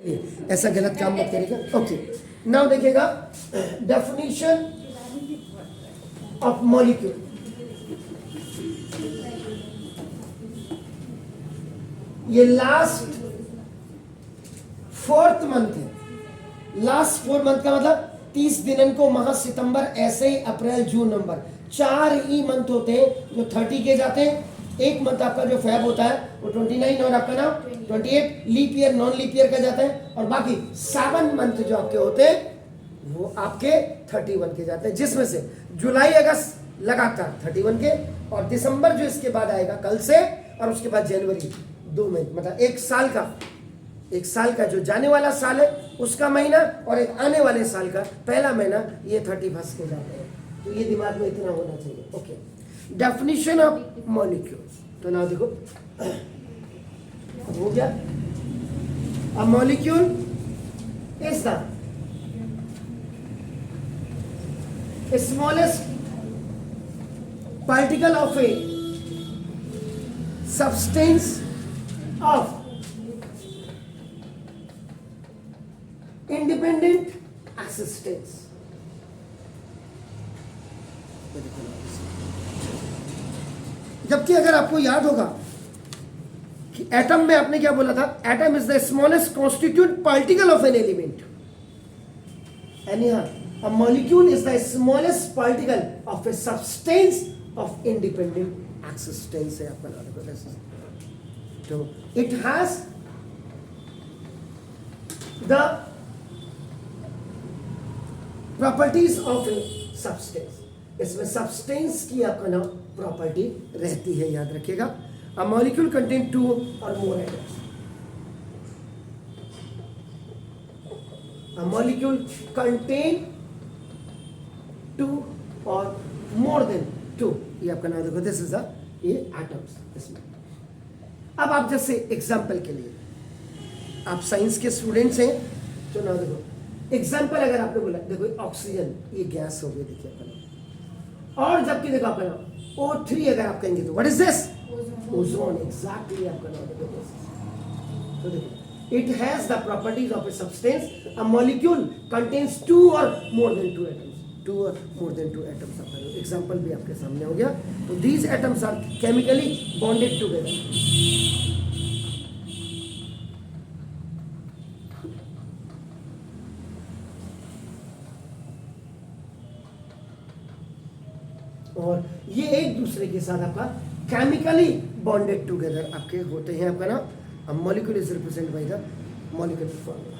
ऐसा गलत काम मत करेगा। ओके, नाउ देखिएगा डेफिनेशन ऑफ मॉलिक्यूल। ये लास्ट 4th मंथ है। लास्ट 4 मंथ का मतलब 30 दिन को माह सितंबर, ऐसे ही अप्रैल जून नवंबर, 4 ही मंथ होते हैं जो 30 के जाते हैं। एक मंथ आपका जो फैब होता है वो 29 और आपका नाम 28 leap year non leap year का जाता है, और बाकी 7 मंथ जो आपके होते हैं वो आपके 31 के जाते हैं, जिसमें से जुलाई अगस्त लगातार 31 के, और दिसंबर जो इसके बाद आएगा कल से, और उसके बाद जनवरी 2 महीने, मतलब एक साल का जो जाने वाला साल है उसका महीना, और एक आने वाले साल का पहला महीना, ये 31 के जाते हैं। तो ये दिमाग में इतना होना चाहिए। Okay, definition of molecules. तो ना देखो हो गया। अ molecule is the smallest particle of a substance of independent existence. जबकि अगर आपको याद होगा कि एटम में आपने क्या बोला था, atom is the smallest constituent particle of an element, and यहां a molecule is the smallest particle of a substance of independent existence है आपका नाम। तो it has the properties of a substance. इसमें सब्सटेंस की आपका नाम प्रॉपर्टी रहती है, याद रखिएगा। अ मॉलिक्यूल कंटेन 2 और मोर एटम्स। अ मॉलिक्यूल कंटेन 2 और मोर देन 2, ये आपका नाम देखो, दिस इज ये एटम्स। इसमें अब आप जैसे एग्जाम्पल के लिए, आप साइंस के स्टूडेंट्स हैं, तो ना देखो एग्जाम्पल अगर आपने बोला, देखो ऑक्सीजन ये गैस हो गई, देखिए अपना, और जबकि देखो आपका नाम O3 अगर आप कहेंगे तो what is this, ozone. Exactly आपका नाम देखो, तो देखो it has the properties of a substance. A molecule contains 2 और मोर देन 2 एटम्स, 2 और मोर देन 2 एटम्स। आपका एग्जाम्पल भी आपके सामने हो गया। तो these atoms are chemically bonded together. और ये एक दूसरे के साथ आपका केमिकली बॉन्डेड टुगेदर आपके होते हैं। आपका ना molecule is represent by the molecular formula.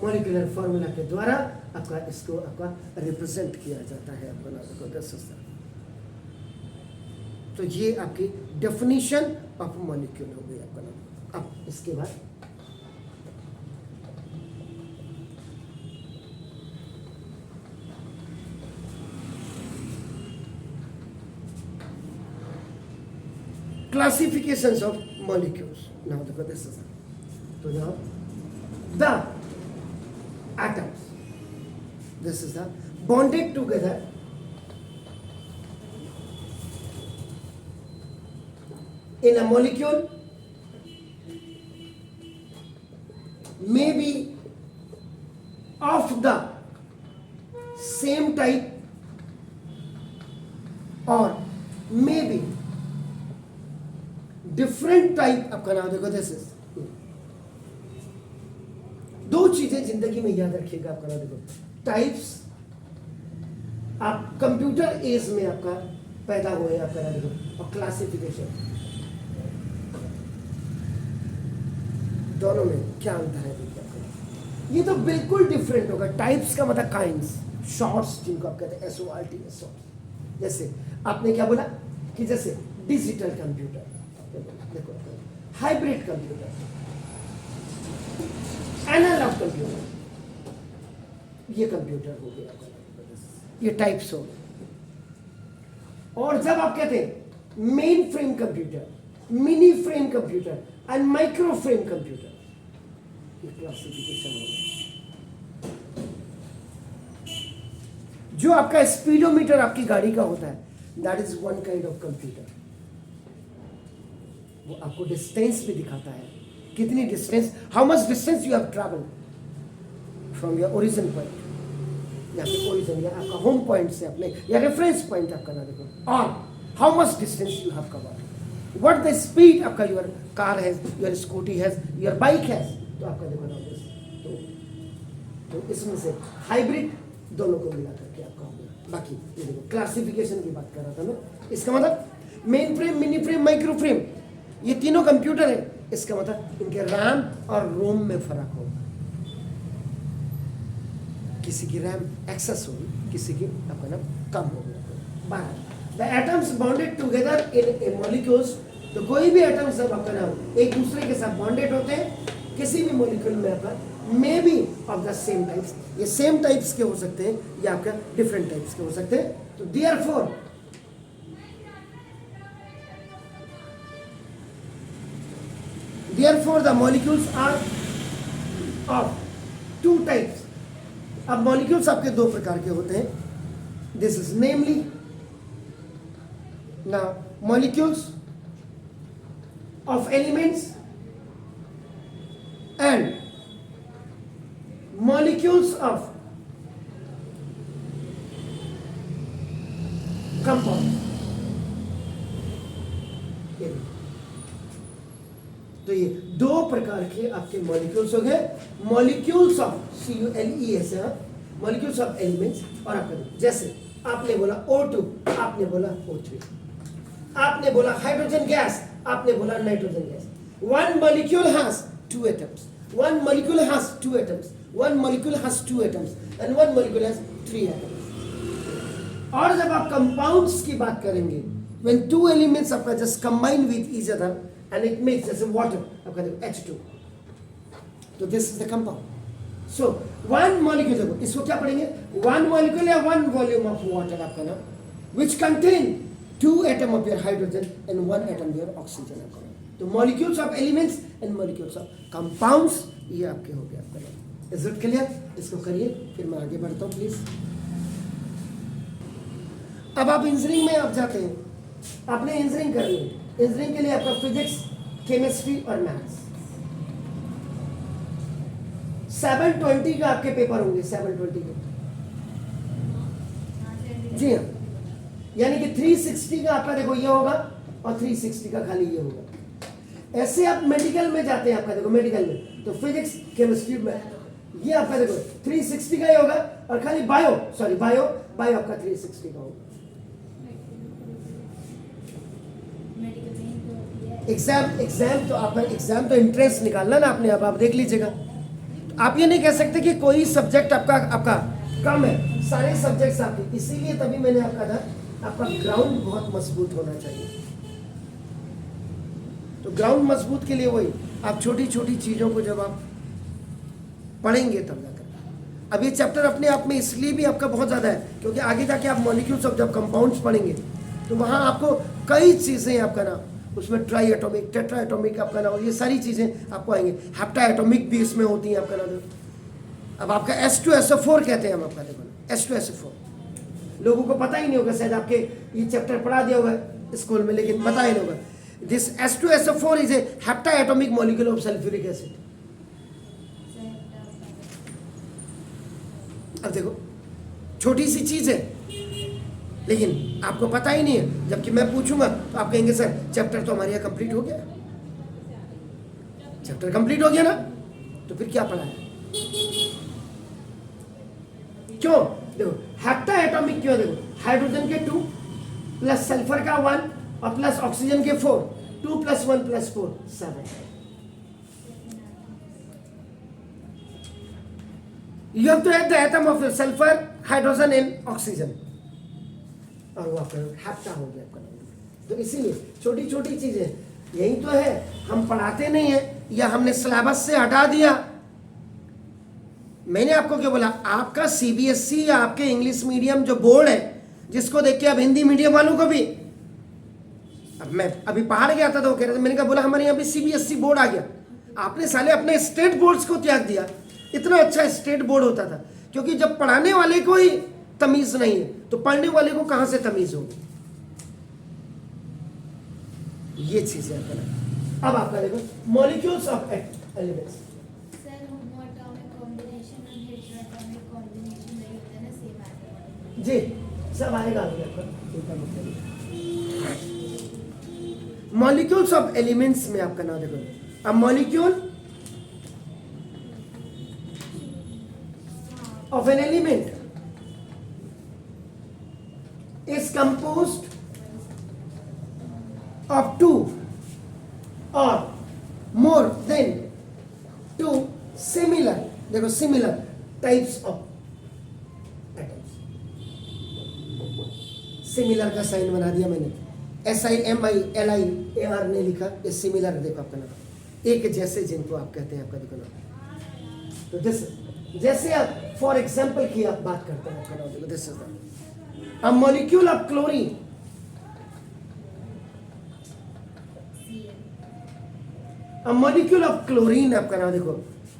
Molecular formula के द्वारा आपका इसको आपका रिप्रेजेंट किया जाता है। आपका ना तो ये आपकी डेफिनेशन ऑफ मॉलिक्यूल हो गई आपका नाम। अब इसके बाद क्लासिफिकेशंस ऑफ मॉलिक्यूल्स। नाउ देखो दिस इज, तो now the atoms, this is the bonded together in a molecule may be of the same type or may be different type। आपका नाम देखो, दिस इज, 2 चीजें जिंदगी में याद रखिएगा। आपका नाम देखो, टाइप्स। आप कंप्यूटर एज में आपका पैदा हुए, आपका नाम देखो, और क्लासिफिकेशन, दोनों में क्या अंतर है देखिए। ये तो बिल्कुल डिफरेंट होगा। टाइप्स का मतलब काइंड्स, शॉर्ट्स जिनको आप कहते हैं, SORT शॉर्ट्स। जैसे आपने क्या बोला कि जैसे डिजिटल कंप्यूटर, देखो हाइब्रिड कंप्यूटर, एनालॉग कंप्यूटर, ये कंप्यूटर हो गया, ये टाइप्स हो गए। और जब आप कहते हैं main frame computer, mini frame computer and micro frame computer, ये क्लासिफिकेशन हो गया। जो आपका स्पीडोमीटर आपकी गाड़ी का होता है, that is one kind of computer. वो आपको डिस्टेंस भी दिखाता है, कितनी distance, how much distance you have travel from your origin point, या फिर ओरिजिन या आपका होम पॉइंट से अपने, या रेफरेंस पॉइंट आपका ना देखो, और how much distance you have covered, what the speed आपका your car has, your Scooty has, your bike has, तो आपका देखो ना तो इसमें से हाइब्रिड दोनों को मिला करके आपका हो गया। बाकी ये देखो क्लासिफिकेशन की बात कर रहा था मैं, इसका मतलब main frame, mini frame, micro frame, ये तीनों कंप्यूटर है, इसका मतलब इनके रैम और रोम में फर्क होगा। किसी की रैम एक्सेस होगी, किसी की आपका नाम कम होगा। The atoms bonded together in A molecules, तो कोई भी एटम्स जब आपका नाम एक दूसरे के साथ बॉन्डेड होते हैं किसी भी मॉलिक्यूल में आपका, may be of the same types, ये सेम टाइप्स के हो सकते हैं या आपका डिफरेंट टाइप्स के हो सकते हैं। तो therefore the molecules are of two types। अब मॉलिक्यूल्स आपके दो प्रकार के होते हैं, this is namely now molecules of elements and molecules of compounds। तो ये दो प्रकार के आपके मॉलिक्यूल्स हो गए, molecules of CuLeS, molecules of elements, और आपका जैसे आपने बोला O2, आपने बोला O3, आपने बोला हाइड्रोजन गैस, आपने बोला nitrogen gas. One molecule has two atoms, one molecule has two atoms, one molecule has two atoms, and one molecule has three atoms। और जब आप compounds की बात करेंगे, when two elements आपका just combine with each other and it makes जैसे water आपका देखो H2, तो this is the compound। So one molecule देखो, इसको क्या पढ़ेंगे, one molecule या one volume of water आपका ना, which contain two atom of your hydrogen and one atom of your oxygen आपका। तो molecules of elements and molecules of compounds, ये आपके हो गए आपका। Is it clear? इसको करिए, फिर मैं आगे बढ़ता हूँ प्लीज। अब आप इंजीनियरिंग में आप जाते हैं, आपने इंजीनियरिंग करनी है, इंजीनियरिंग के लिए आपका फिजिक्स, केमिस्ट्री और मैथ्स 720 का आपके पेपर होंगे, 720 के, जी हाँ, यानी कि 360 का आपका देखो ये होगा और 360 का खाली ये होगा। ऐसे आप मेडिकल में जाते हैं, आपका देखो मेडिकल में तो फिजिक्स, केमिस्ट्री में ये आपका देखो 360 का ही होगा, और खाली बायो आपका 360 का होगा। एग्जाम तो आपका एग्जाम तो इंटरेस्ट निकालना ना आपने, अब आप देख लीजिएगा। आप ये नहीं कह सकते कि कोई सब्जेक्ट आपका कम है, सारे सब्जेक्ट्स आपके, इसीलिए तभी मैंने आपका था आपका ग्राउंड बहुत मजबूत होना चाहिए। तो ग्राउंड मजबूत के लिए वही आप छोटी छोटी चीज़ों को जब आप पढ़ेंगे तब जाकर। अब ये चैप्टर अपने आप में इसलिए भी आपका बहुत ज़्यादा है क्योंकि आगे जाके आप मॉलिक्यूल्स ऑफ जब कंपाउंड्स पढ़ेंगे तो वहाँ आपको कई चीज़ें आपका ना, उसमें ट्राई एटॉमिक, टेट्रा एटॉमिक आपका ना, और ये सारी चीज़ें आपको आएंगे। हेप्टा एटॉमिक भी इसमें होती हैं आपका ना। अब आपका H2SO4 कहते हैं हम आपका, देखो H2SO4 लोगों को पता ही नहीं होगा, शायद आपके ये चैप्टर पढ़ा दिया होगा स्कूल में, लेकिन पता ही नहीं होगा। This H2SO4 is a heptaatomic molecule of sulfuric acid। अब देखो छोटी सी चीज है लेकिन आपको पता ही नहीं है, जबकि मैं पूछूंगा तो आप कहेंगे सर चैप्टर तो हमारे यहाँ कंप्लीट हो गया, चैप्टर कंप्लीट हो गया ना, तो फिर क्या पढ़ा है? क्यों? देखो हेप्टाएटॉमिक क्यों, देखो हाइड्रोजन के 2 प्लस सल्फर का 1 और प्लस ऑक्सीजन के 4, 2 + 1 + 4 7। You have to add the atom of sulfur, hydrogen and oxygen, और वो आपका हेप्टा हो गया आपका। तो इसीलिए छोटी छोटी चीजें यही तो है, हम पढ़ाते नहीं है या हमने सिलेबस से हटा दिया। मैंने आपको क्या बोला, आपका CBSE या आपके इंग्लिश मीडियम जो बोर्ड है, जिसको देख के अब हिंदी मीडियम वालों को भी, अब मैं अभी पहाड़ गया था तो वो कह रहे थे, मैंने कहा बोला हमारे यहाँ भी CBSE बोर्ड आ गया। आपने साले अपने स्टेट बोर्ड्स को त्याग दिया। इतना अच्छा स्टेट बोर्ड होता था, क्योंकि जब पढ़ाने वाले को ही तमीज नहीं है, तो पढ़ने वाले को कहां से तमीज होगी? ये चीज है आपका। अब आपका देखो molecules of elements. Sir homoatomic combination और हेटेरोएटॉमिक कॉम्बिनेशन नहीं होता है ना, सेम आता है। जी सब आएगा आगे आपका। मॉलिक्यूल्स ऑफ एलिमेंट्स में आपका नाम देखो। अब molecule of an element is composed of two or more than two similar, देखो similar types of atoms। Similar का साइन बना दिया मैंने, SIMILIAR ने लिखा, ये सिमिलर देखो आपका नाम, एक जैसे जिनको आप कहते हैं आपका देखो नाम। तो जैसे आप फॉर एग्जाम्पल की आप बात करते हैं आपका नाम देखो, this is a molecule of chlorine, a molecule of chlorine आपका नाम देखो,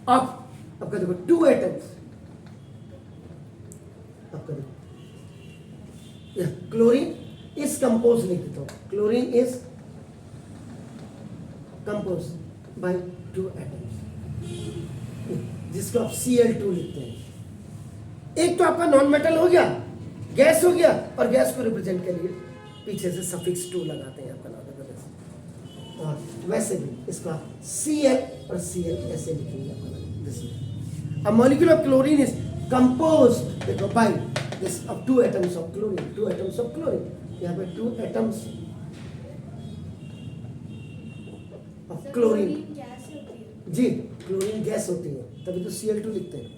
of आपका देखो 2 atoms आपका देखो, chlorine is composed लिख देता हूँ, chlorine is composed by 2 atoms, जिसको आप Cl2 लिखते हैं। एक तो आपका नॉन मेटल हो गया, गैस हो गया, और गैस को रिप्रेजेंट के लिए पीछे से सफिक्स 2 लगाते हैं आपका नाम देखो। और वैसे भी इसको आप Cl और Cl ऐसे लिखेंगे आपका नाम। A molecule of chlorine is composed देखो by this of 2 atoms of chlorine, 2 atoms of chlorine, यहाँ पे 2 एटम्स ऑफ क्लोरीन। गैस होती है जी क्लोरीन गैस होती है, तभी तो Cl2 लिखते हैं।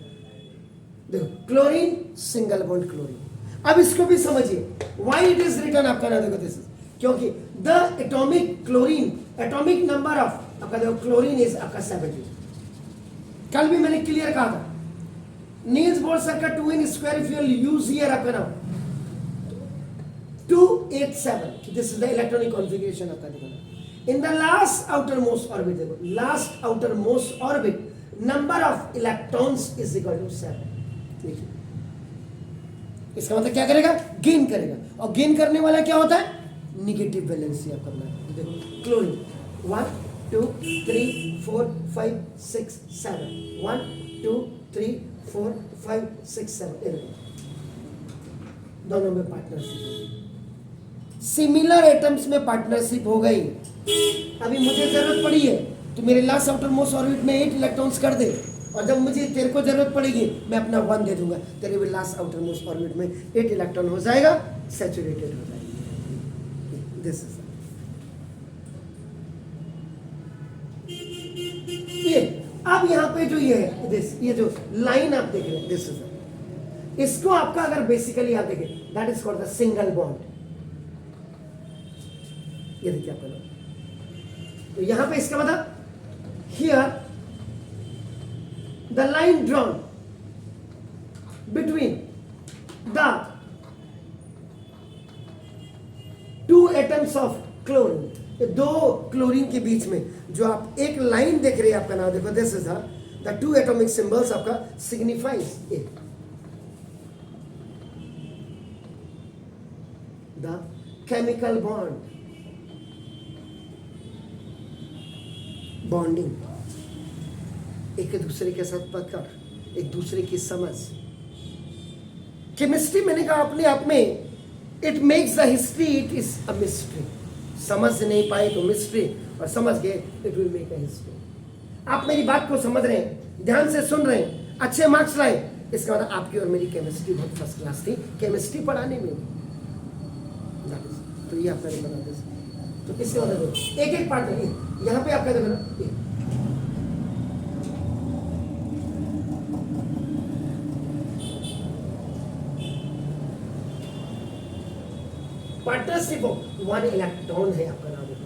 देखो क्लोरीन सिंगल बॉन्ड क्लोरीन। अब इसको भी समझिए, व्हाई इट इज रिटन आपका ना देखो दिस, क्योंकि the atomic chlorine, atomic number of आपका देखो क्लोरीन इज आपका 70। कल भी मैंने क्लियर कहा था, नील्स बोर सर का 2 n square if you use here आपका नाम 287, this is the electronic configuration आपका देखो। In the last outermost orbit देखो, last outermost orbit number of electrons is equal to 7। देखिए इसका मतलब क्या करेगा, गेन करेगा, और गेन करने वाला क्या होता है, निगेटिव वैलेंसी आपका बनाना। देखो क्लोरीन 1 2 3 4 5 6 7, 1 2 3 4 5 6 7, दोनों में पार्टनरशिप। सिमिलर एटम्स में पार्टनरशिप हो गई। अभी मुझे जरूरत पड़ी है तो मेरे लास्ट आउटर मोस्ट ऑर्बिट में 8 इलेक्ट्रॉन्स कर दे, और जब मुझे तेरे को जरूरत पड़ेगी मैं अपना 1 दे दूंगा, तेरे भी लास्ट आउटर मोस्ट ऑर्बिट में 8 इलेक्ट्रॉन हो जाएगा, सैचुरेटेड हो जाएगा। दिस इज ये। अब यहाँ पे जो ये है दिस, ये जो लाइन आप देख रहे हैं दिस इज, इसको आपका अगर बेसिकली आप देखें that is called the single bond. ये देखिए आपका नाम, तो यहां पे इसका मतलब here the line drawn between the 2 atoms of chlorine, ये 2 क्लोरीन के बीच में जो आप एक लाइन देख रहे हैं आपका नाम देखो, this is the 2 atomic symbols आपका signifies it the chemical bond, bonding, एक दूसरे के साथ पकड़, एक दूसरे की समझ। केमिस्ट्री मैंने कहा अपने आप में it makes the history, it is a mystery. समझ नहीं पाए तो मिस्ट्री, और समझ गए it will make a history. आप मेरी बात को समझ रहे हैं, ध्यान से सुन रहे हैं, अच्छे मार्क्स लाए, इसका मतलब आपकी और मेरी केमिस्ट्री बहुत फर्स्ट क्लास थी केमिस्ट्री पढ़ाने में। तो ये आपका बना, तो इसके मतलब एक एक पार्ट यहाँ पे आपका देखो ना, पार्टनरशिप ऑफ 1 इलेक्ट्रॉन है आपका नाम देखो,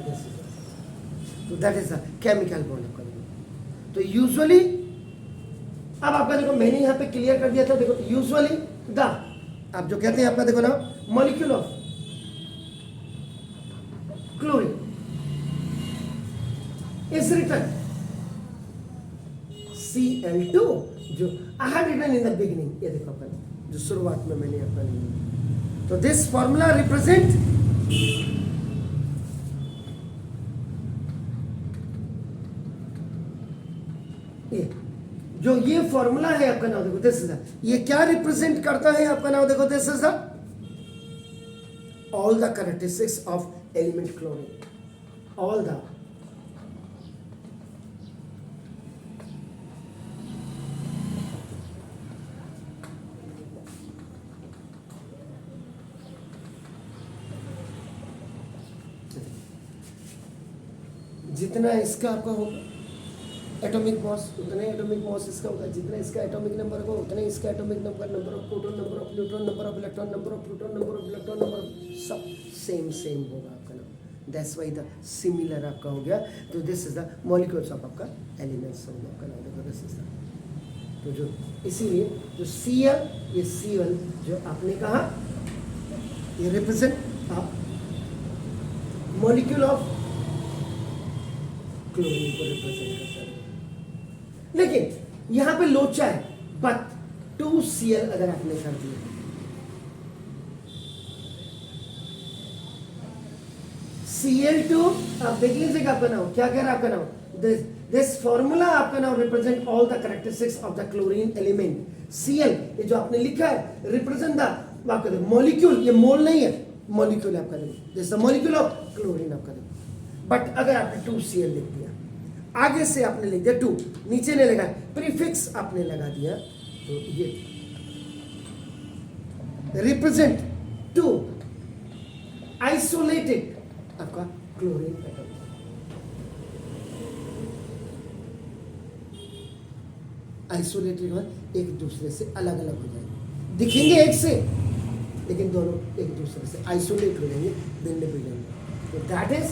तो that is the chemical bond आपका। तो यूजुअली अब आपका देखो मैंने यहां पे क्लियर कर दिया था, देखो यूजुअली द आप जो कहते हैं आपका देखो ना molecule of chlorine is written Cl2 जो I had written in the beginning, ये देखो अपन जो शुरुआत में मैंने आपका लिखा। तो दिस फॉर्मूला रिप्रेजेंट जो ये फॉर्मूला है आपका नाम देखो, दिस इज ये क्या रिप्रेजेंट करता है आपका नाम देखो, this is all the characteristics of element chlorine, all the जितना इसका आपका होगा एटॉमिक मास उतना एटॉमिक मास इसका होगा, जितना इसका एटॉमिक नंबर होगा उतना इसका atomic number, number of proton, number of neutron, number of electron, number of proton, number of electron, number of सब सेम होगा आपका नाम। दैट्स वाई द सिमिलर आपका हो गया। तो this is the molecules of आपका एलिमेंट्स हो गया आपका नाम देखो, दिस इज द तो जो इसीलिए जो Cl ये Cl जो आपने कहा ये रिप्रेजेंट मॉलिक्यूल ऑफ क्लोरीन को रिप्रेजेंट करता है। लेकिन यहां पे लोचा है, बट 2Cl अगर आपने कर दिया Cl2, आप देख लीजिएगा आपका नाम क्या कह रहा है आपका नाम, दिस फॉर्मूला आपका नाम represent all the characteristics of the chlorine element. Cl ये जो आपने लिखा है रिप्रेजेंट द आपका मॉलिक्यूल, ये मोल नहीं है, मॉलिक्यूल आपका देखो, this the molecule of chlorine आपका देखो। बट अगर आपने 2Cl लिख दिया, आगे से आपने लिख दिया 2, नीचे ने लगा प्रीफिक्स आपने लगा दिया, तो ये रिप्रेजेंट 2 आइसोलेटेड आपका क्लोरीन एटम। आइसोलेटेड एक दूसरे से अलग अलग हो जाएंगे, दिखेंगे एक से लेकिन दोनों एक दूसरे से आइसोलेट हो जाएंगे, भिन्न भिन्न। तो दैट इज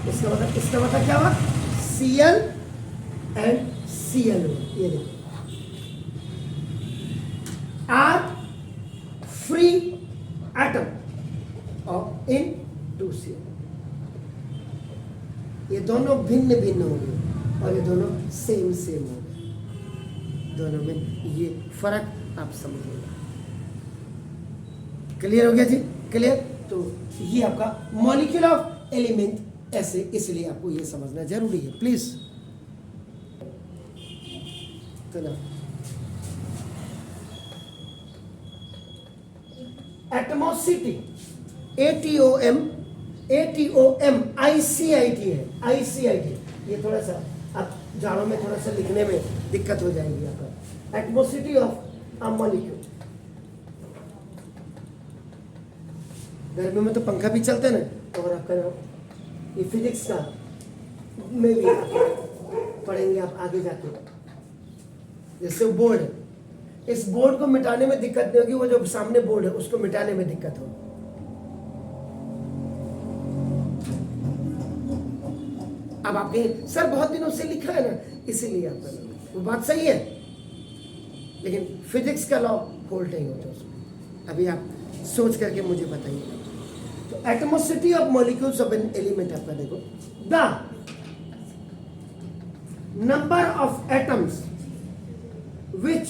इसका मतलब क्या हुआ, Cl एंड Cl1 ये देखो आर फ्री एटम और इन 2Cl, ये दोनों भिन्न भिन्न हो गए और ये दोनों सेम हो गए, दोनों में ये फर्क आप समझिएगा। क्लियर हो गया जी, क्लियर। तो ये आपका मॉलिक्यूल ऑफ एलिमेंट ऐसे, इसलिए आपको ये समझना जरूरी है प्लीज। तो ना एटमोसिटी ATOM ICIT है, ICIT ये थोड़ा सा आप जानो में थोड़ा सा लिखने में दिक्कत हो जाएगी आपका। एटमोसिटी ऑफ अ मॉलिक्यूल, गर्मी में तो पंखा भी चलता है ना, और आपका ये फिजिक्स का में भी आप पढ़ेंगे आप आगे जाके। जैसे बोर्ड है, इस बोर्ड को मिटाने में दिक्कत नहीं होगी, वो जो सामने बोर्ड है उसको मिटाने में दिक्कत होगी। अब आप कहें सर बहुत दिनों से लिखा है ना, इसीलिए आपका वो बात सही है, लेकिन फिजिक्स का लॉ होल्ड नहीं होता उसमें। अभी आप सोच करके मुझे बताइए। तो एटमोसिटी of molecules of an element आपका देखो, the number of atoms which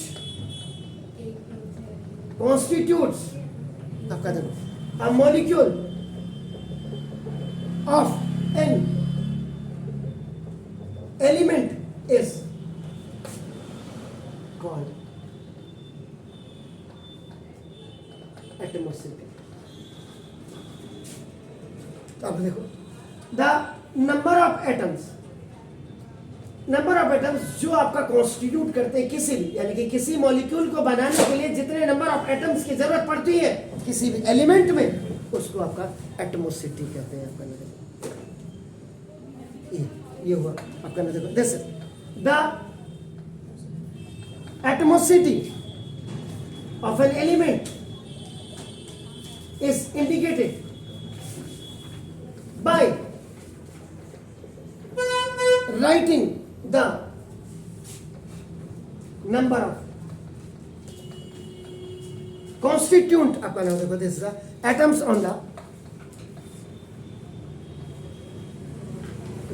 constitutes आपका देखो अ molecule of an element is called एटमोसिटी। तो अब देखो द नंबर ऑफ एटम्स जो आपका कॉन्स्टिट्यूट करते हैं किसी भी, यानी कि किसी मॉलिक्यूल को बनाने के लिए जितने नंबर ऑफ एटम्स की जरूरत पड़ती है किसी भी एलिमेंट में, उसको आपका एटमोसिटी कहते हैं। आपका ये हुआ आपका देखो, this the एटमोसिटी of an element is indicated by writing the number of constituent आपका नाम देखो, this is the atoms on the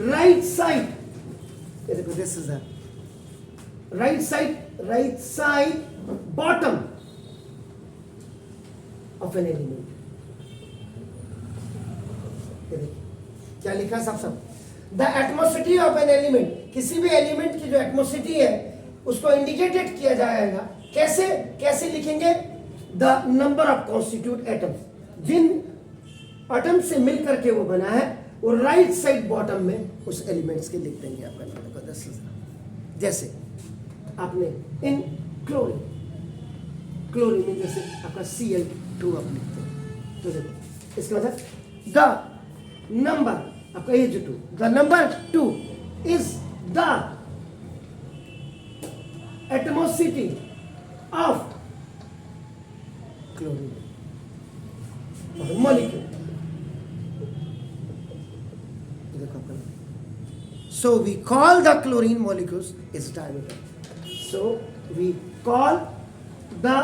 right side, ये देखो this is the right side bottom of an element. ये देखिए क्या लिखा है सब the atomicity of an element, किसी भी एलिमेंट की जो एटमॉसिटी है उसको इंडिकेटेड किया जाएगा कैसे, कैसे लिखेंगे, the number of constituent atoms, जिन एटम से मिल करके वो बना है वो राइट साइड बॉटम में उस एलिमेंट्स के लिख देंगे आपका नंबर को 10। जैसे आपने इन क्लोरीन में जैसे आपका Cl2 आप लिखते हैं, तो देखो इसका मतलब द नंबर आपका ये जो 2, the number 2 is the atomicity of chlorine और molecule. So we call the chlorine molecules is diameter. So we call the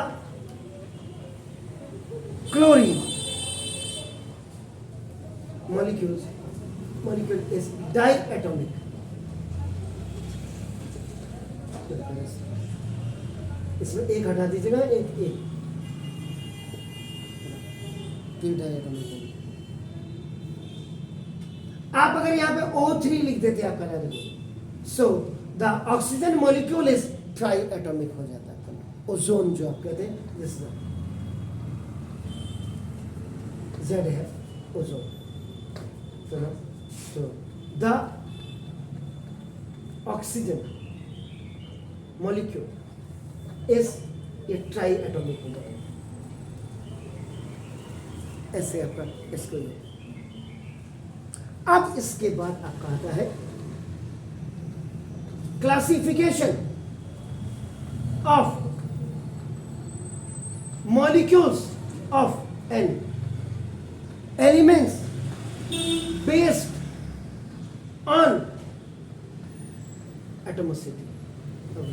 chlorine molecule is diatomic. इसमें एक हटा दीजिएगा, एक diatomic। आप अगर यहाँ पे O3 लिख देते आपका ना देखो, so the oxygen molecule is try atomic हो जाता है। ओजोन जो आप कहते हैं दिस Z है ozone, so the oxygen molecule is a triatomic हो जाता है। ऐसे आपका इसको ये। अब इसके बाद आपका आता है classification of molecules of an elements based on atomicity.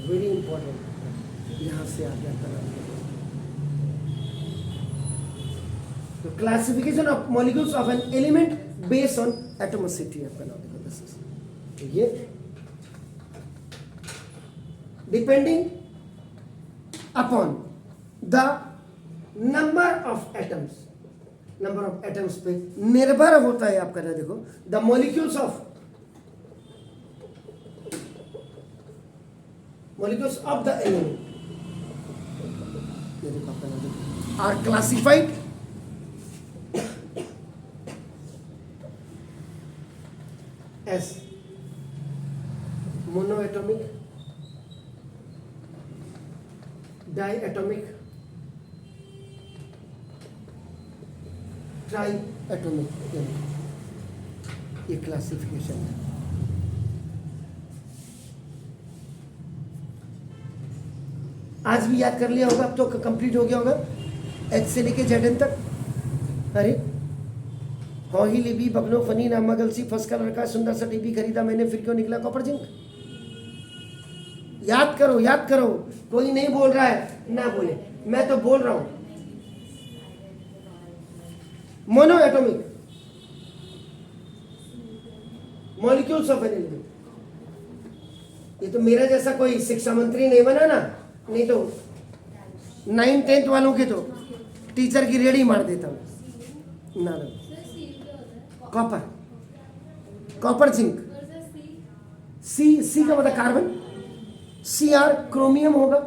Very important, यहां से आ गया तो classification of molecules of an element based on atomicity आपका नाम देखो दिस इज, तो ये depending upon the number of atoms, number of atoms पे निर्भर होता है आपका ना देखो the molecules of the element are classified as monoatomic, diatomic, triatomic, ये क्लासिफिकेशन है। आज भी याद कर लिया होगा, अब तो कंप्लीट हो गया होगा H से लेके ZN तक। अरे ही लिबी बगनो फनी नामा गलसी फर्स्ट कलर का सुंदर सा टीवी खरीदा मैंने, फिर क्यों निकला कॉपर जिंक। याद करो, याद करो, कोई नहीं बोल रहा है ना बोले, मैं तो बोल रहा हूं। Mono atomic molecules of an element, ये तो मेरा जैसा कोई शिक्षा मंत्री नहीं बना ना, नहीं तो 9th-10th वालों के तो टीचर की रेडी मार देता हूं ना। कॉपर जिंक, सी का मतलब कार्बन, Cr क्रोमियम होगा,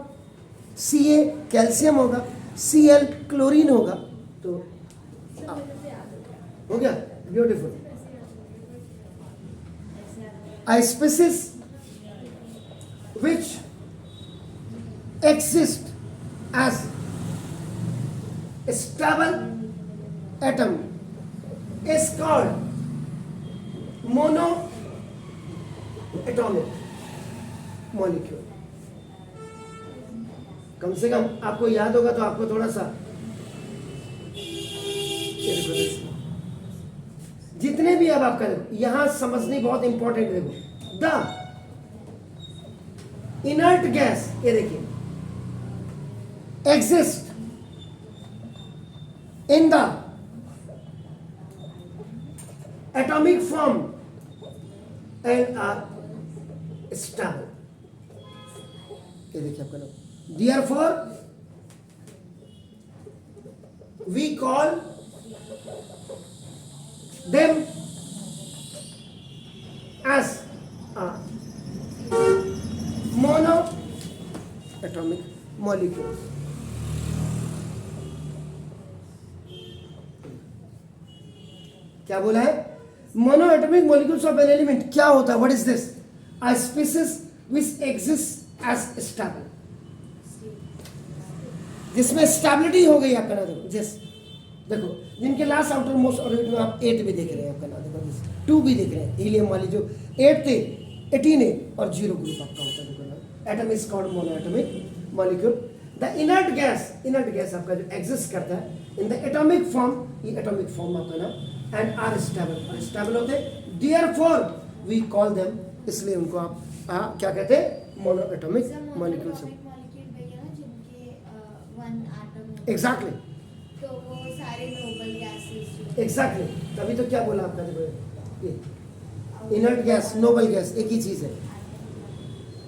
Ca कैल्शियम होगा, Cl क्लोरीन होगा, तो हो गया beautiful. A species which exists as a stable atom is called monoatomic molecule। कम से कम आपको याद होगा तो आपको थोड़ा सा, जितने भी अब आपका यहां समझनी बहुत इंपॉर्टेंट है। द इनर्ट गैस, ये देखिए, exist in the atomic form and are stable। ये देखिए आपका नाम, therefore we call them as monoatomic molecules. क्या बोला है? Monoatomic molecules of an element क्या होता है? What is this? A species which exist as stable, जिसमें स्टेबिलिटी हो गई आपका ना। देखो जिस देखो जिनके लास्ट आउटर मोस्ट ऑर्बिट में आप 8 भी देख रहे हैं आपका ना। देखो 2 भी देख रहे हैं, हीलियम वाली जो 8 थे 18 और 0 ग्रुप आपका होता है। देखो ना, atom is called mono atomic molecule. The inert gas आपका जो एग्जिस्ट करता है इन द एटॉमिक फॉर्म, ये एटॉमिक फॉर्म आपका ना, एंड आर स्टेबल होते हैं। देयरफॉर वी कॉल देम, इसलिए उनको आप क्या कहते हैं? Mono atomic molecules. एग्जैक्टली, तो वो सारे नोबल गैसेस एग्जैक्टली। तभी तो क्या बोला आपका, देखो ये इनर्ट गैस, नोबल गैस एक ही चीज है।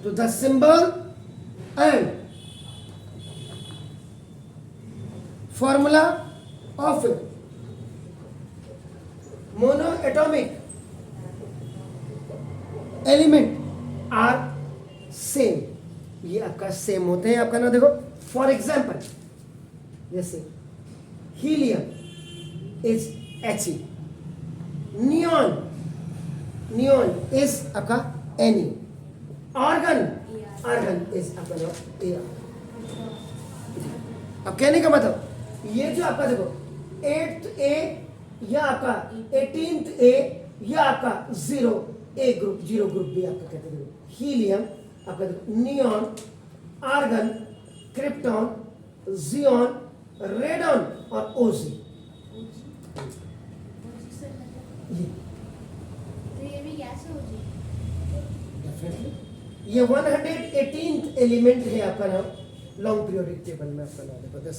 तो the symbol and formula of monoatomic element are same, ये आपका सेम होते हैं आपका ना। देखो फॉर एग्जाम्पल, जैसे helium is He, neon is आपका Ne, आर्गन इज आपका Ar। अब कहने का मतलब ये जो आपका देखो 8th A या आपका 18th A या आपका 0 ग्रुप भी आपका कहते हैं। हीलियम आपका देखो neon, argon, krypton, Xeon, radon और ओजी। तो ये भी गैस हो जी। डेफिनेटली ये 118th एलिमेंट है आपका नाम लॉन्ग पीरियोडिक टेबल में आपका नाम देखो 10,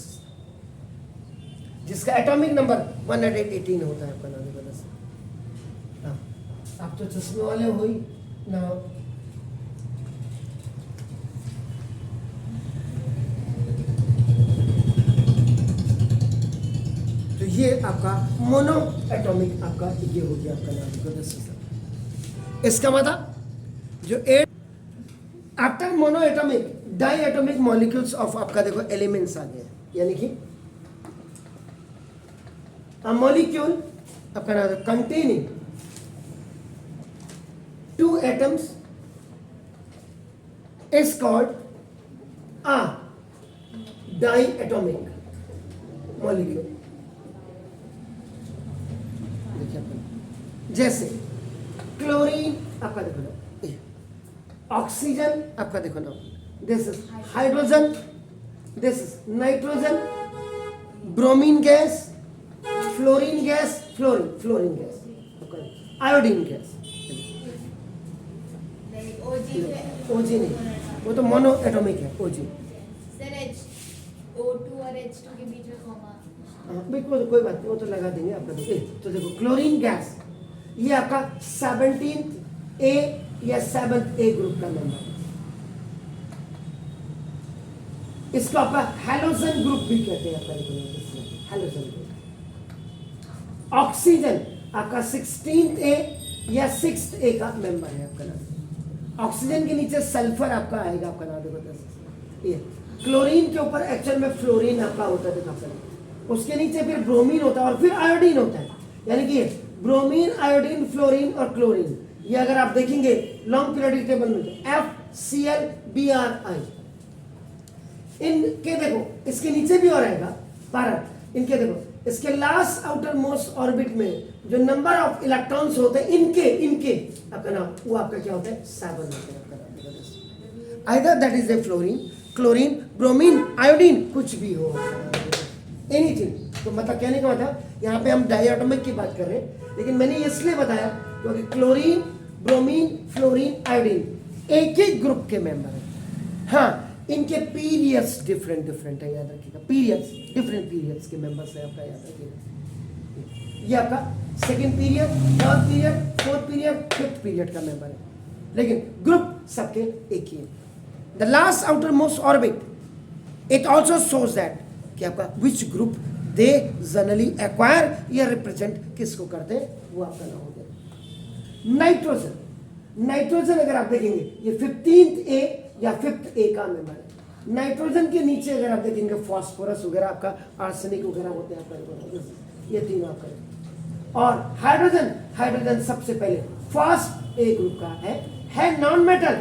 जिसका एटॉमिक नंबर 118 होता है आपका नाम देखो 10। आप तो चश्मे वाले हो ही ना। तो ये आपका मोनो एटॉमिक आपका ये हो गया आपका नाम देखो 10। इसका मतलब जो 8 after monoatomic diatomic molecules of आपका देखो एलिमेंट्स आ गए, यानी कि a molecule आपका नाम containing 2 atoms is called a diatomic molecule। देखिए अपन जैसे क्लोरीन आपका देखो ना, ऑक्सीजन आपका देखो ना, this is hydrogen, this is nitrogen, bromine gas, fluorine gas, fluorine gas, iodine gas. ओजी नहीं, वो तो मोनो एटॉमिक है ओजी। सर O2 और H2 के बीच में कॉमा। बिल्कुल कोई बात नहीं, वो तो लगा देंगे आपका। तो देखो क्लोरीन गैस ये आपका 17th A या 7th A ग्रुप का नंबर, इसको आपका हैलोजन ग्रुप भी कहते हैं आपका, हैलोजन ग्रुप। ऑक्सीजन आपका 16th A या 6th A का मेंबर है आपका नाम। ऑक्सीजन के नीचे सल्फर आपका आएगा आपका नाम देखो। ये क्लोरीन के ऊपर एक्चुअल में फ्लोरीन आपका होता है देखो, उसके नीचे फिर ब्रोमीन होता है और फिर आयोडीन होता है, यानी कि ब्रोमीन, आयोडीन, फ्लोरीन और क्लोरीन। ये अगर आप देखेंगे लॉन्ग पीरियोडिक टेबल में तो FCl, Bri। इनके देखो इसके नीचे भी और आएगा 12, इनके देखो इसके लास्ट आउटर मोस्ट ऑर्बिट में जो नंबर ऑफ इलेक्ट्रॉन्स होते हैं इनके आपका नाम वो आपका क्या होता है 7 होता है आपका नाम। Either that is a fluorine, chlorine, bromine, iodine, कुछ भी हो एनीथिंग। तो मतलब कहने का मतलब यहाँ पे हम डाइएटॉमिक की बात कर रहे हैं, लेकिन मैंने इसलिए बताया क्योंकि क्लोरीन, ब्रोमीन, फ्लोरीन, आयोडीन एक ही ग्रुप के मेंबर हैं। हाँ, इनके पीरियड्स डिफरेंट है, याद रखिएगा। पीरियड्स डिफरेंट पीरियड्स के मेंबर्स है आपका, याद रखिएगा। ये आपका second period, third period, fourth period, fifth period का मेंबर है, लेकिन ग्रुप सबके एक ही है। The last outermost orbit it also shows that कि आपका which group they generally acquire या रिप्रेजेंट किसको करते हैं, वो आपका नाम हो गया। नाइट्रोजन, नाइट्रोजन अगर आप देखेंगे ये 15th ए या 5th ए का मेंबर है। नाइट्रोजन के नीचे अगर आप देखेंगे फास्फोरस वगैरह आपका आर्सेनिक वगैरह होते हैं आपका, ये तीन आपका। और हाइड्रोजन, हाइड्रोजन सबसे पहले फर्स्ट ए ग्रुप का है नॉन मेटल,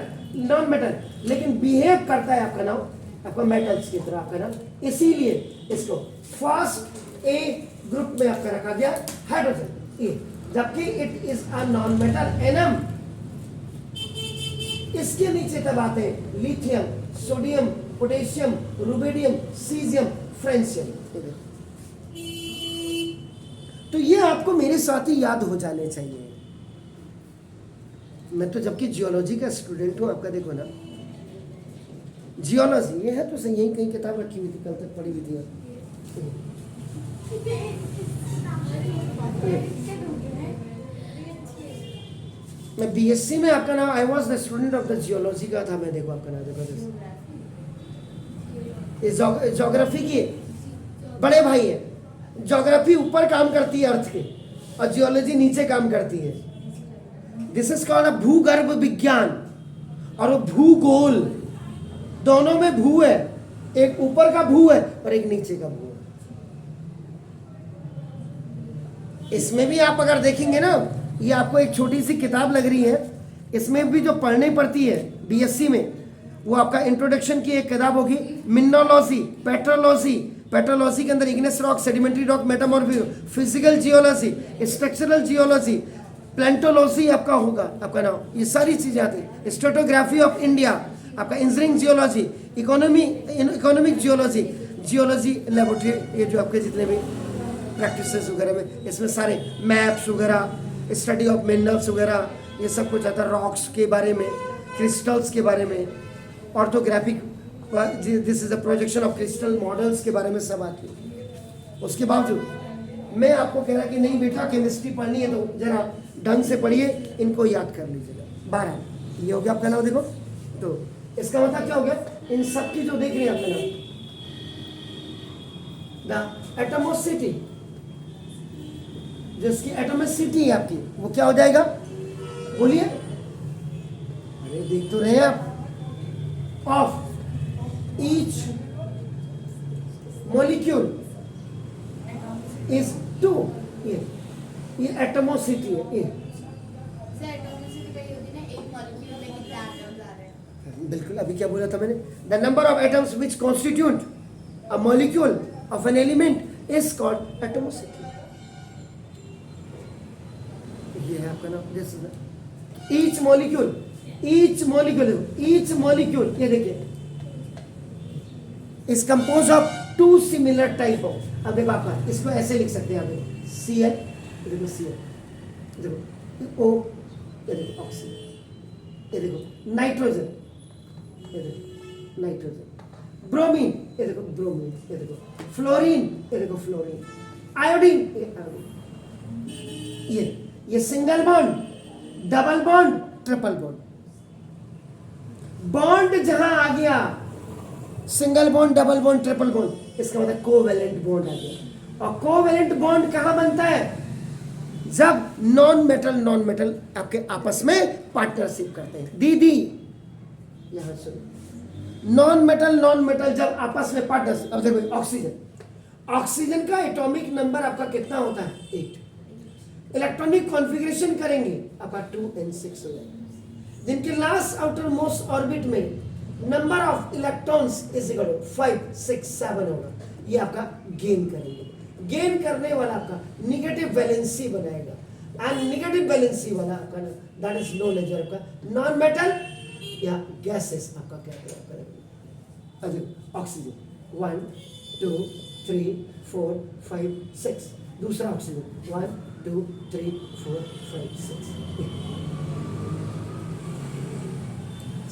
नॉन मेटल लेकिन बिहेव करता है आपका नाम आपका मेटल्स की तरह आपका नाम, इसीलिए इसको फर्स्ट ए ग्रुप में आपका रखा गया हाइड्रोजन ए, जबकि it is a non metal annum. इसके नीचे तब आते हैं lithium, sodium, potassium, rubidium, caesium, francium. तो ये आपको मेरे साथ ही याद हो जाने चाहिए। मैं तो जबकि जियोलॉजी का स्टूडेंट हूं आपका, देखो ना जियोलॉजी ये है तो सही, यही कहीं किताब रखी हुई थी, कल तक पढ़ी हुई थी। मैं बीएससी में आपका नाम, I was the student of the geology का था मैं, देखो आपका नाम देखो, ये ज्योग्राफी की बड़े भाई है। ज्योग्राफी ऊपर काम करती है अर्थ के और जियोलॉजी नीचे काम करती है। दिस इज कॉल्ड अ भूगर्भ विज्ञान और भूगोल, दोनों में भू है, एक ऊपर का भू है और एक नीचे का भू है। इसमें भी आप अगर देखेंगे ना, ये आपको एक छोटी सी किताब लग रही है, इसमें भी जो पढ़नी पड़ती है बीएससी में, वो आपका इंट्रोडक्शन की एक किताब होगी, मिनरोलॉजी, पेट्रोलॉजी, पेट्रोलॉजी के अंदर igneous rock, sedimentary rock, metamorphic, physical geology, structural geology, palaeontology आपका होगा आपका नाम, ये सारी चीजें आती है। स्ट्रेटोग्राफी ऑफ इंडिया आपका, engineering geology, economic geology, geology laboratory, ये जो आपके जितने भी प्रैक्टिसेस वगैरह में, इसमें सारे मैप्स वगैरह, स्टडी ऑफ मिनरल्स वगैरह, ये सब कुछ आता है। रॉक्स के बारे में, क्रिस्टल्स के बारे में, orthographic, this is a projection of crystal models के बारे में सब आती है। उसके बावजूद मैं आपको कह रहा कि नहीं बेटा केमिस्ट्री पढ़नी है तो जरा ढंग से पढ़िए, इनको याद कर लीजिएगा। 12 ये हो गया आपका नाम, देखो तो इसका मतलब क्या हो गया, इन सब की जो देख रही है आपका नाम, द एटमोसिटी, जिसकी एटोमिसिटी है आपकी, वो क्या हो जाएगा बोलिए, अरे देख तो रहे हैं आप, ऑफ ईच मॉलिक्यूल इज 2, ये एटमोसिटी है ये। सर एटॉमिसिटी पे होती है ना, एक मॉलिक्यूल में कितने एटम्स आ रहे हैं। बिल्कुल, अभी क्या बोला था मैंने, the number of atoms which constitute a molecule of an element is called एटमोसिटी। ये है आपका नाम, this is each molecule, each molecule, each molecule ये देखिए is compose of 2 similar type of, अब देखो आपका इसको ऐसे लिख सकते हैं आप, Cl, देखो Cl, देखो O, ये देखो ऑक्सीजन, ये देखो नाइट्रोजन, ये देखो नाइट्रोजन, ब्रोमीन, ये देखो ब्रोमीन, ये देखो फ्लोरीन, ये देखो फ्लोरीन, आयोडीन, ये आयोडीन, ये single bond, double bond, triple bond. Bond जहां आ गया single bond, double bond, triple bond, इसका मतलब कोवेलेंट बॉन्ड आ गया। और कोवेलेंट बॉन्ड कहां बनता है, जब नॉन मेटल आपके आपस में पार्टनरशिप करते हैं। दीदी यहां सुनो, नॉन मेटल जब आपस में पार्टनरशिप, अब देखो ऑक्सीजन, ऑक्सीजन का एटॉमिक नंबर आपका कितना होता है 8, इलेक्ट्रॉनिक कॉन्फ़िगरेशन करेंगे आपका 2n6 हो जाएगा, जिनके लास्ट आउटर मोस्ट ऑर्बिट में number of electrons is equal to 5, 6, 7 होगा। ये आपका गेन करेंगे, गेन करने वाला आपका निगेटिव वैलेंसी बनाएगा, एंड निगेटिव वैलेंसी वाला आपका दैट इज नोन एज आपका नॉन मेटल या गैसेस आपका कहते हैं आपका। अब ऑक्सीजन 1, 2, 3, 4, 5, 6, दूसरा ऑक्सीजन 1, 2, 3, 4, 5,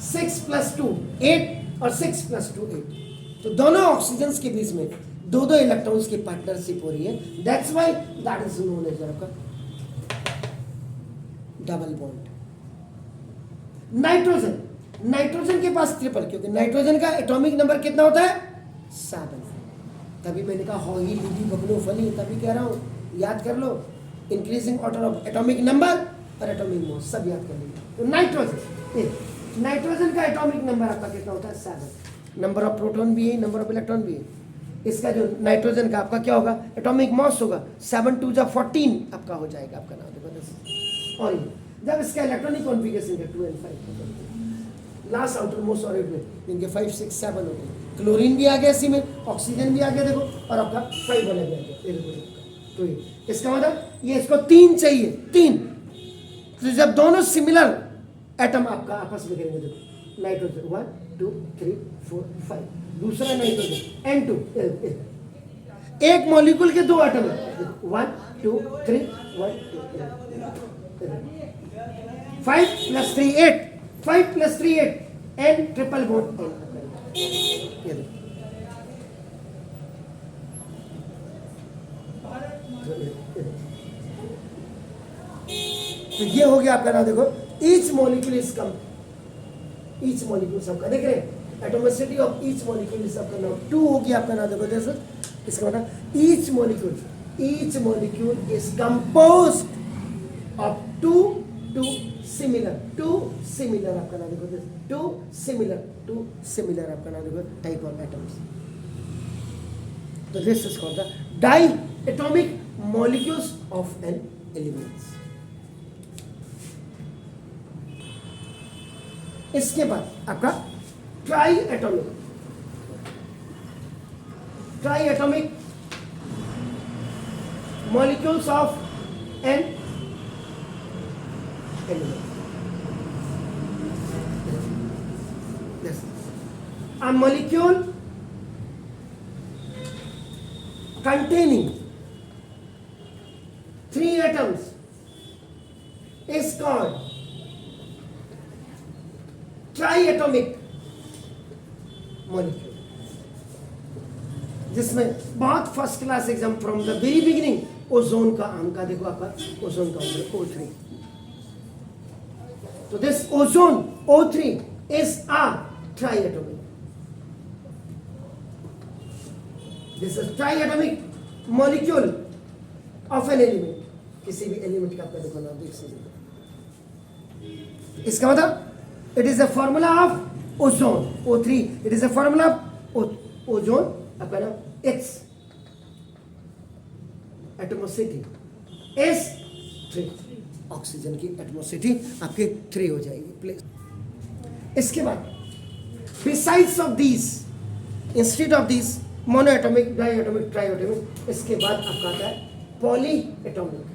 6 + 2 8 और 6 + 2 8, तो दोनों ऑक्सीजन के बीच में दो इलेक्ट्रॉन्स की पार्टनरशिप हो रही है, that's why that is known as आपका डबल बॉन्ड। नाइट्रोजन, नाइट्रोजन के पास ट्रिपल, क्योंकि नाइट्रोजन का एटॉमिक नंबर कितना होता है 7। तभी मैंने कहा हॉगी लीडी बबलो फली, तभी कह रहा हूँ याद कर लो, increasing order of atomic number और एटॉमिक मास सब याद कर लीजिए। तो नाइट्रोजन का एटॉमिक नंबर आपका कितना होता है 7। नंबर ऑफ प्रोटॉन भी है, नंबर ऑफ इलेक्ट्रॉन भी है। इसका जो नाइट्रोजन का आपका क्या होगा एटॉमिक मास होगा 7 2 14 आपका हो जाएगा आपका नाम देखो। और जब इसका इलेक्ट्रॉनिक कॉन्फ़िगरेशन है 2 and 5 last outermost orbit में इनके 5 6 7 हो गए, क्लोरीन भी आ गया इसी में, ऑक्सीजन भी आ गया देखो, और आपका 5 वाला भी आ गया ये देखो। तो ये इसका मतलब ये इसको 3 चाहिए, 3। तो जब दोनों सिमिलर एटम आपका आपस में करेंगे देखो, नाइट्रोजन 1 2 3 4 5, दूसरा नाइट्रोजन N2, एक मॉलिक्यूल के 2 एटम है 1 2 3 1 2 5 + 3 8, 5 + 3 8, N ट्रिपल बॉन्ड N। तो ये हो गया आपका नाम देखो, each molecule is come, each molecule सबका देख रहे हैं, atomicity of each molecule is सबका नाम 2 हो गया आपका नाम देखो। जैसे इसका मतलब each molecule is composed of 2 similar आपका नाम देखो, 2 सिमिलर आपका नाम देखो टाइप ऑफ एटम्स। तो this is called the diatomic molecules of an elements. इसके बाद आपका triatomic molecules of an element. A molecule containing 3 atoms is called triatomic molecule, जिसमें बहुत first class exam from the very beginning ozone का आम का देखो आपका ओजोन का O3। तो this ozone O3 is a triatomic, this is triatomic molecule of an element, किसी भी एलिमेंट का आपका देखो नाम देख सकते। इसका मतलब it is a formula of ozone O3, it is a formula of ozone आपका नाम X, एटमोसिटी S 3, ऑक्सीजन की एटमोसिटी आपके 3 हो जाएगी प्लीज। इसके बाद besides of this, instead of this monoatomic, diatomic, triatomic, इसके बाद आपका आता है polyatomic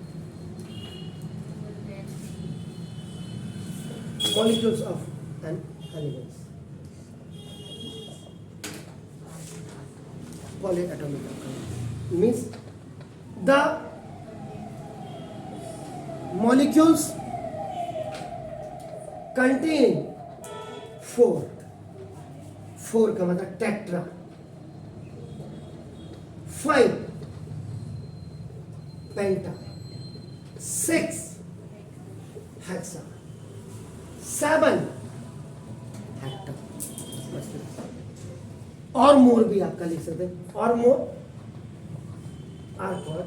molecules of an elements. Polyatomic means the molecules contain 4 का मतलब टेट्रा, 5 पेंटा, 6 हेक्सा, 7 हेक्टा, और मोर भी आपका लिख सकते हैं, और more are for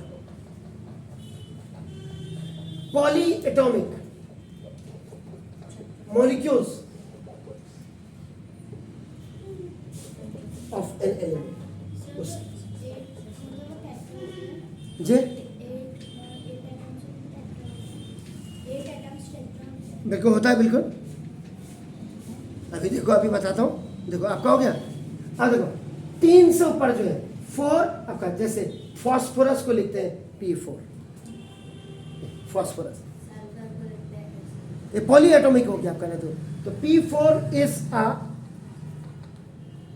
polyatomic molecules of an element. जी बिल्कुल होता है, बिल्कुल। अभी देखो, अभी बताता हूँ, देखो आपका हो गया। अब देखो 3 से ऊपर जो है 4 आपका, जैसे फॉस्फोरस को लिखते हैं P4, फॉस्फोरस ये पॉली एटॉमिक हो गया आपका ना। तो P4 is a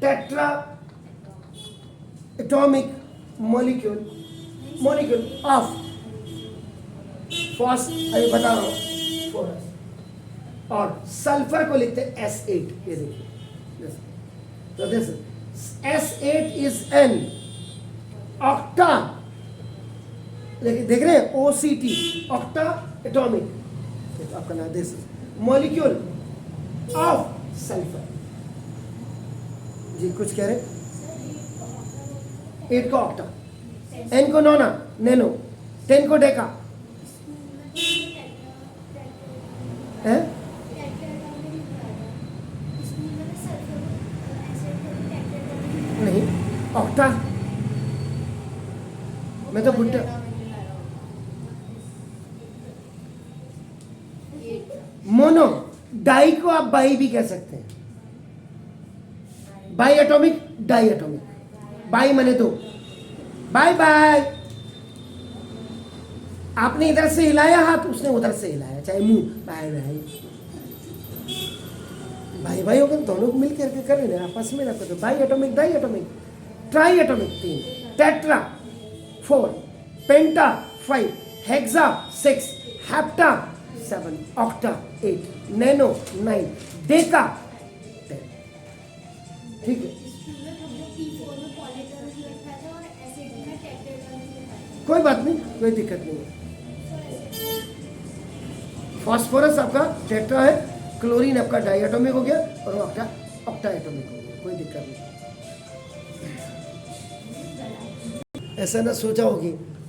tetratomic molecule of फॉस, अभी बता रहा हूँ फॉस्फोरस, और सल्फर को लिखते हैं S8, ये देखिए। तो this S8 is an octa, देख रहे हैं OCT, ऑक्टा एटॉमिक, तो आपका नाम दिस मॉलिक्यूल ऑफ सल्फर। जी कुछ कह रहे? 8 को ऑक्टा, N को नोना नैनो, 10 को डेका है? नहीं ऑक्टा, मैं तो बुट्टा मोनो। डाई को आप बाई भी कह सकते हैं, biatomic diatomic, bi मने दो, बाय बाय। आपने इधर से हिलाया हाथ, उसने उधर से हिलाया, चाहे मुंह, बाय बाय। भाई भाई होकर दोनों मिल करके कर रहे हैं, आपस में रखो तो biatomic diatomic, triatomic 3, tetra 4, penta 5, hexa 6, hepta 7, octa 8, nano 9, deca 10। ठीक है, कोई बात नहीं, कोई दिक्कत नहीं है। फास्फोरस आपका टेट्रा है, क्लोरीन आपका डाइएटॉमिक हो गया और आपका ऑक्टा एटॉमिक हो गया, कोई दिक्कत नहीं। ऐसा ना सोचा होगी